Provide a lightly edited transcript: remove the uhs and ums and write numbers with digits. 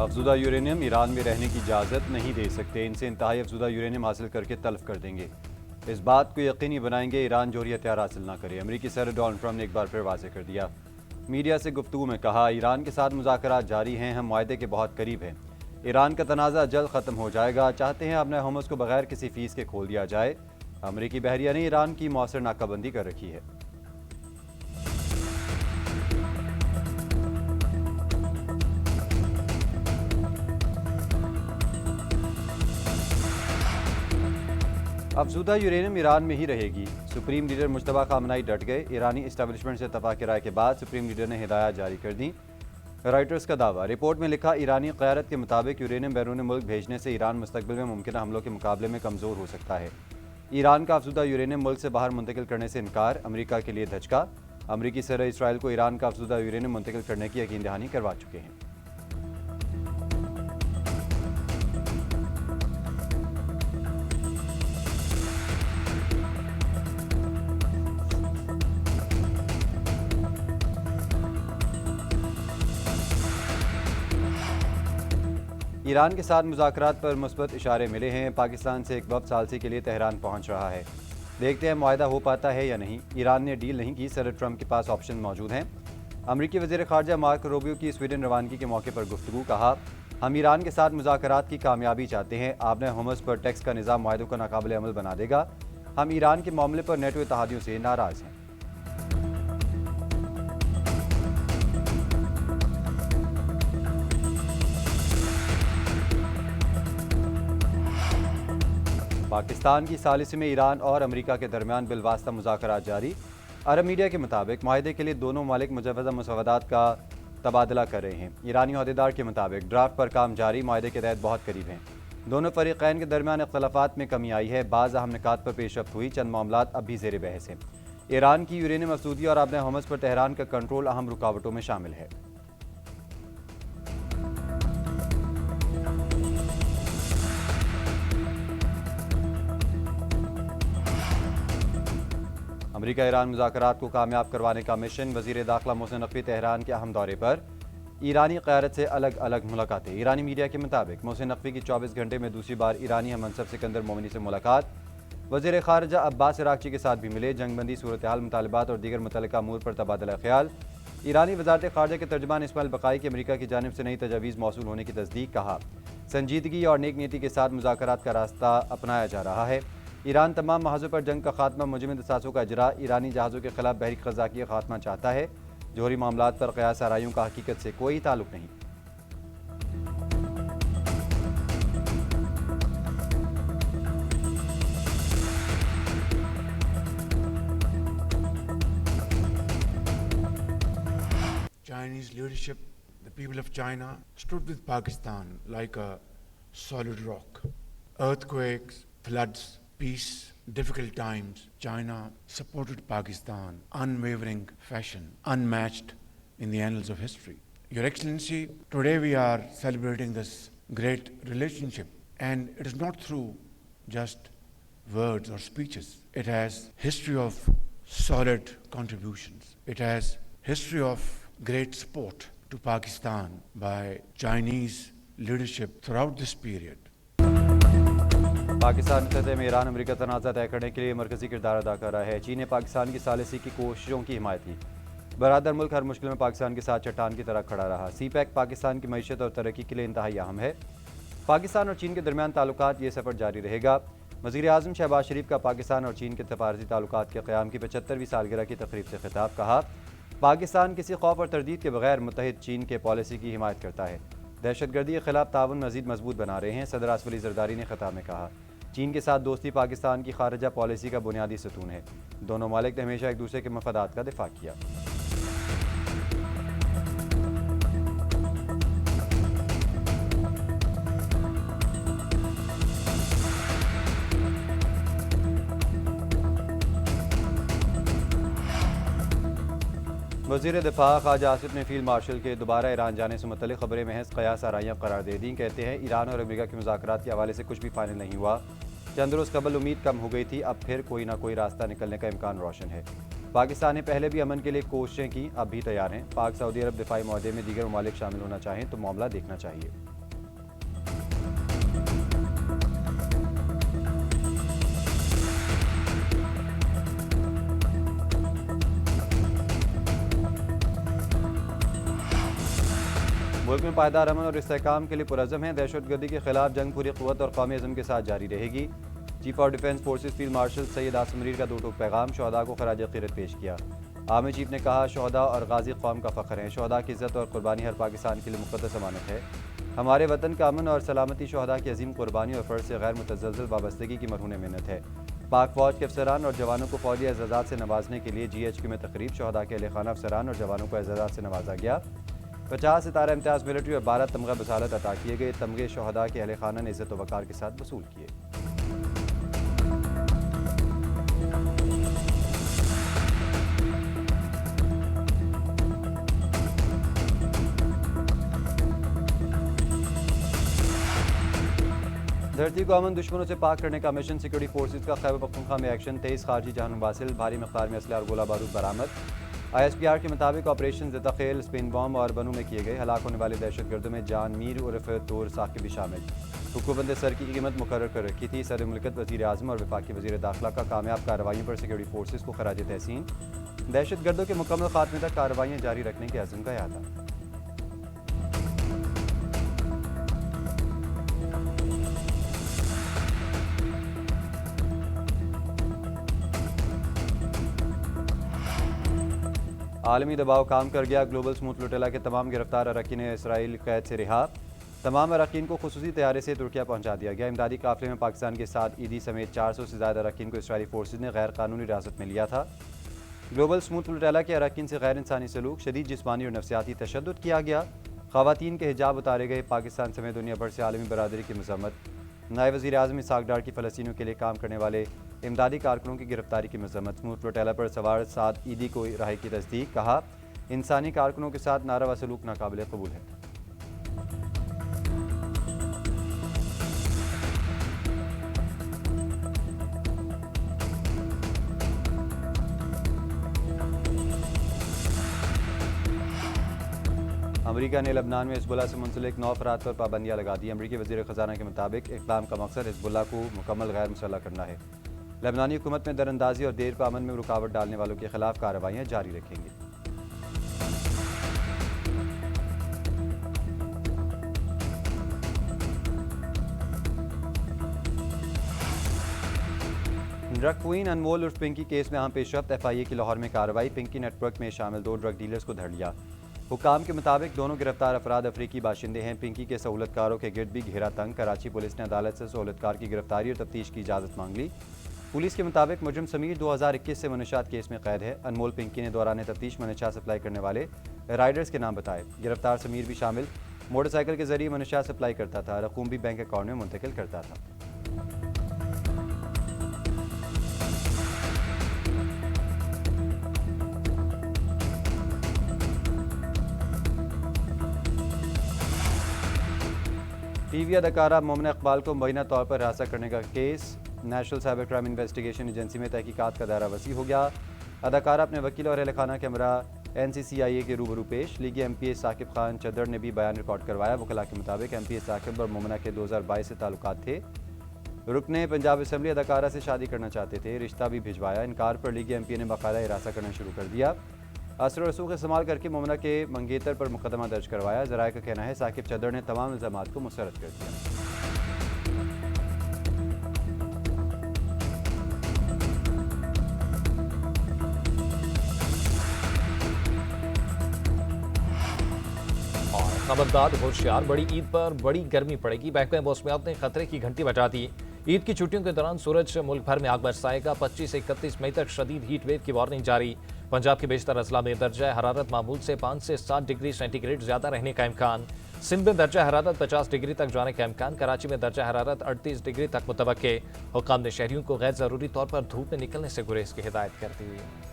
अफजुदा uranium Iran में रहने की इजाज़त नहीं दे सकते, इनसे इंतहाई अफजुदा यूरेनियम हासिल करके तल्फ कर देंगे। इस बात को यकीनी बनाएंगे ईरान जोहरी हथियार हासिल न करे। अमरीकी सदर डोनाल्ड ट्रंप ने एक बार फिर वाज़ेह कर दिया। मीडिया से गुफ्तगू में कहा, ईरान के साथ मुज़ाकरात जारी हैं, हम मुआहदे के बहुत करीब हैं। ईरान का तनाज़ा जल्द ख़त्म हो जाएगा। चाहते हैं अपने हमस को बगैर किसी फ़ीस के खोल दिया जाए। अमरीकी बहरिया ने ईरान की मौसर नाकाबंदी कर रखी है। अफजुदा यूरेनियम ईरान में ही रहेगी। सुप्रीम लीडर मुश्तबा खामनाई डट गए। ईरानी इस्टेब्लिशमेंट से इत्तफाक राय के बाद सुप्रीम लीडर ने हिदायत जारी कर दी। रॉयटर्स का दावा। रिपोर्ट में लिखा, ईरानी क़यादत के मुताबिक यूरेनियम बैरून मुल्क भेजने से ईरान मुस्तकबिल में मुमकिन हमलों के मुकाबले में कमज़ोर हो सकता है। ईरान का अफजुदा यूरेनियम मुल्क से बाहर मुंतकिल करने से इनकार, अमरीका के लिए धचका। अमरीकी सदर इसराइल को ईरान का अफजुदा यूरेनियम मुंतकिल करने की यकीन दहानी करवा चुके हैं। ईरान के साथ मुज़ाकरात पर मुस्बत इशारे मिले हैं। पाकिस्तान से एक वफ़द सालसी के लिए तेहरान पहुंच रहा है। देखते हैं मुआहदा हो पाता है या नहीं। ईरान ने डील नहीं की, सदर ट्रंप के पास ऑप्शन मौजूद हैं। अमरीकी वज़ीर ख़ारजा मार्को रूबियो की स्वीडन रवानगी के मौके पर गुफ्तगू। कहा, हम ईरान के साथ मुज़ाकरात की कामयाबी चाहते हैं। आबने हमस पर टैक्स का निज़ाम मुआहदों को नाकाबिल अमल बना देगा। हम ईरान के मामले पर नेटो इत्तेहादियों से नाराज़ हैं। पाकिस्तान की सालिसी में ईरान और अमरीका के दरमियान बिलवास्ता मुज़ाकरात जारी। अरब मीडिया के मुताबिक मुआहदे के लिए दोनों मालिक मुजव्वज़ा मुसवदात का तबादला कर रहे हैं। ईरानी अहदेदार के मुताबिक ड्राफ्ट पर काम जारी, मुआहदे के तहत बहुत करीब हैं। दोनों फरीक़ैन के दरमियान इख्तलाफात में कमी आई है। बाज़ अहम निकात पर पेशरफ्त हुई, चंद मामलात अब भी ज़ेर बहस हैं। ईरान की यूरेनियम अफसूदी और आबने हमस पर तेहरान का कंट्रोल अहम रुकावटों में शामिल है। अमरीका ईरान मुज़ाकरात को कामयाब करवाने का मिशन। वज़ीर दाखिला मोहसिन नकवी तेहरान के अहम दौरे पर। ईरानी क़यादत से अलग अलग मुलाकातें। ईरानी मीडिया के मुताबिक मोहसिन नकवी की 24 घंटे में दूसरी बार ईरानी हम मनसब सिकंदर मोमिनी से मुलाकात। वज़ीर ख़ारजा अब्बास इराक़ची के साथ भी मिले। जंगबंदी, सूरत हाल, मुतालबात और दीगर मुतल्लिक़ा अमूर पर तबादला ख्याल। ईरानी वज़ारत ख़ारजा के तर्जमान इस्माइल बक़ाई की अमरीका की जानिब से नई तजावीज़ मौसूल होने की तस्दीक। कहा, संजीदगी और नेक नीति के साथ मुज़ाकरात का रास्ता अपनाया जा रहा है। ईरान तमाम महाजों पर जंग का खात्मा, मुजरिम दसासों का इजरा, ईरानी जहाज़ों के खिलाफ बहरी क़ज़ाक़ी का खात्मा चाहता है। जोहरी मामलात पर क़यास आराइयों का हकीकत से कोई ताल्लुक नहीं। Chinese leadership, the people of China, stood with Pakistan like a solid rock. Earthquakes, floods, peace, difficult times, China supported Pakistan, unwavering fashion, unmatched in the annals of history. Your Excellency, today we are celebrating this great relationship, and it is not through just words or speeches. It has history of solid contributions. It has history of great support to Pakistan by Chinese leadership throughout this period. Pakistan सतह में Iran अमरीका तनाज़ा तय करने के लिए मरकज़ी किरदार अदा कर रहा है। चीन ने पाकिस्तान की सालिसी की कोशिशों की हिमायत की। बरादर मुल्क हर मुश्किल में पाकिस्तान के साथ चट्टान की तरह खड़ा रहा। CPEC पाकिस्तान की मईशत और तरक्की के लिए इंतहाई अहम है। पाकिस्तान और चीन के दरमियान ताल्लुकात ये सफ़र जारी रहेगा। वज़ीर आज़म शहबाज शरीफ का पाकिस्तान और चीन के तफारती ताल्लुकात के क़याम की 75वीं सालगिरह की तकरीब से खिताब। कहा, पाकिस्तान किसी खौफ और तरदीद के बगैर मुत्तहिद चीन के पॉलिसी की हिमायत करता है। दहशतगर्दी के खिलाफ ताउन मज़ीद मजबूत बना रहे हैं। सदर आसिफ अली ज़रदारी ने खिताब में कहा, चीन के साथ दोस्ती पाकिस्तान की खारजा पॉलिसी का बुनियादी सतून है। दोनों मालिक ने हमेशा एक दूसरे के मफादात का दिफा किया। वज़ीर दिफा ख्वाजा आसिफ ने फील्ड मार्शल के दोबारा ईरान जाने से मुतल्लिक़ खबरें महज क़यास आराइयाँ करार दे दी। कहते हैं, ईरान और अमेरिका के मुज़ाकरात के हवाले से कुछ भी फाइनल नहीं हुआ। चंद रोज़ कबल उम्मीद कम हो गई थी, अब फिर कोई ना कोई रास्ता निकलने का इम्कान रोशन है। पाकिस्तान ने पहले भी अमन के लिए कोशिशें की, अब भी तैयार हैं। पाक सऊदी अरब दिफाई मुआहदे में दीगर ममालिक शामिल होना चाहें तो मामला देखना चाहिए। मुल्क में पायदार अमन और इस्तेहकाम के लिए पुरज़म है। दहशतगर्दी के खिलाफ जंग पूरी क़ुव्वत और कौमी अज़म के साथ जारी रहेगी। Chief of defence forces field marshal Syed Asim Munir का 2 टूक पैगाम शहदा को खराज अक़ीदत पेश किया। आर्मी चीफ ने कहा, शहदा और गाजी कौम का फ़ख्र है। शहदा की इज़्ज़त और कुर्बानी हर पाकिस्तान के लिए मुक़द्दस अमानत है। हमारे वतन का अमन और सलामती शहदा की अजीम कुर्बानी और फ़र्ज से गैर मुतज़लज़ल वाबस्तगी की मरहून मिन्नत है। पाक फ़ौज के अफसरान और जवानों को फ़ौजी एज़ाज़ात से नवाजने के लिए GHQ में तकरीब। शहदा के अहल खाना अफसरान और जवानों को एज़ाज़ात से नवाजा गया। 50 सितारा इम्तियाज़ मिलिट्री और 12 तमगा बसालत अता किए गए। तमगे शहदा के अहल खाना ने इज़्ज़त व वक़ार के साथ वसूल किए। धरती को अमन दुश्मनों से पाक करने का मिशन। सिक्योरिटी फोर्सेज का खैबर पख्तूनख्वा में एक्शन। 23 खारजी जहान हासिल। भारी मकदार में असलहा और गोला बारूद बरामद। ISPR के मुताबिक ऑपरेशन ज़िताखेल, स्पेन बॉम्ब और बनू में किए गए। हलाक होने वाले दहशतगर्दों में जान मीर उर्फ तोर साकिब भी शामिल। हुकूमत ने सर की कीमत मुकर्रर कर रखी थी। सदर मुमलिकत वज़ीर आज़म और वफाकी वज़ीर दाखिला का कामयाब कार्रवाइयों पर सिक्योरिटी फोर्सेज को खराज तहसीन। दहशतगर्दों के मुकम्मल खात्मे तक कार्रवाइयाँ जारी रखने के अज़्म का यादा। आलमी दबाव काम कर गया। ग्लोबल स्मूथ लुटेला के तमाम गिरफ्तार अरकान इसराइल कैद से रिहा। तमाम अरकान को खुसूसी तैयारे से तुर्किया पहुंचा दिया गया। इमदादी काफिले में पाकिस्तान के साथ ईदी समेत 400 से ज़्यादा अरकान को इसराइली फोर्सेज ने गैर कानूनी हिरासत में लिया था। ग्लोबल स्मूथ लुटेला के अरकान से गैर इंसानी सलूक, शदीद जिस्मानी और नफसियाती तशद्दुद किया गया। ख़वातीन के हिजाब उतारे गए। पाकिस्तान समेत दुनिया भर से आलमी बरादरी की मज़म्मत। नायब वज़ीर आज़म इसहाक़ डार की फ़लस्तीनियों के लिए काम करने वाले इमदादी कारकुनों की गिरफ्तारी की मज़म्मत। स्मूथ लुटेला पर सवार 7 ईदी को रिहाई की तस्दीक। कहा, इंसानी कारकुनों के साथ नारवा सलूक नाकाबिल कबूल है। अमरीका ने लबनान में हिज़्बुल्लाह से मुंसलिक 9 अफराद पर पाबंदियाँ लगा दी। अमरीकी वज़ीर ख़ज़ाना के मुताबिक इक़दाम का मकसद हिज़्बुल्लाह को मुकम्मल गैर मुसल्लह करना है। लबनानी हुकूमत में दरअंदाजी और देर पर अमन में रुकावट डालने वालों के खिलाफ कार्रवाइयाँ जारी रखेंगे। ड्रग क्वीन अनमोल उर्फ पिंकी केस में अहम पेशरफ्त। FIA की लाहौर में कार्रवाई। पिंकी नेटवर्क में शामिल 2 ड्रग डीलर्स को धर लिया। हुकाम के मुताबिक दोनों गिरफ्तार अफराद अफ्रीकी बाशिंदे हैं। पिंकी के सहूलतकारों के गिर्द भी घेरा तंग। कराची पुलिस ने अदालत से सहूलतकार की गिरफ्तारी और तफ्तीश की इजाज़त मांग ली। पुलिस के मुताबिक मुजरिम समीर 2021 से मनशात केस में कैद है। अनमोल पिंकी ने दौरान तफ्तीश मनशा सप्लाई करने वाले राइडर्स के नाम बताए। गिरफ्तार समीर भी शामिल। मोटरसाइकिल के जरिए मनशा सप्लाई करता था। रकूम भी बैंक अकाउंट में मुंतकिल करता था। टीवी अदाकारा मोमिना इकबाल को मुबैना तौर पर हिरासत करने का case. National cyber crime investigation agency में तहकीकात का दायरा वसी हो गया। अदाकारा अपने वकील और अहल खाना के हमरा NCCIA के रूबरू पेश। लीगी MPA साकिब खान चदर ने भी बयान रिकॉर्ड करवाया। वकला के मुताबिक MPA साकिब और मोमिना के 2022 से ताल्लुकात थे। रुकने पंजाब असम्बली अदाकारा से शादी करना चाहते थे। रिश्ता भी भिजवाया। इनकार पर लीगी MPA ने बाकायदा हिरासत करना शुरू कर दिया। असर रसूख इस्तेमाल करके मोमिना के मंगेतर पर मुकदमा दर्ज करवाया। ज़राए का कहना है साकिब चदर ने तमाम इल्ज़ामात को मुस्तरद कर दिया। खबरदार होशियार, बड़ी ईद पर बड़ी गर्मी पड़ेगी। महकमे मौसमियात ने खतरे की घंटी बजा दी। ईद की छुट्टियों के दौरान सूरज मुल्क भर में आग बरसाएगा। 25 से 31 मई तक शदीद हीट वेव की वार्निंग जारी। पंजाब के बेशतर अजला में दर्जा हरारत मामूल से 5 से 7 डिग्री सेंटीग्रेड ज्यादा रहने का इम्कान। सिंध में दर्जा हरारत 50 डिग्री तक जाने का इम्कान। कराची में दर्जा हरारत 38 डिग्री तक मुतवक्के। हुक्काम ने शहरियों को गैर जरूरी तौर पर धूप में निकलने से गुरेज की हिदायत कर दी।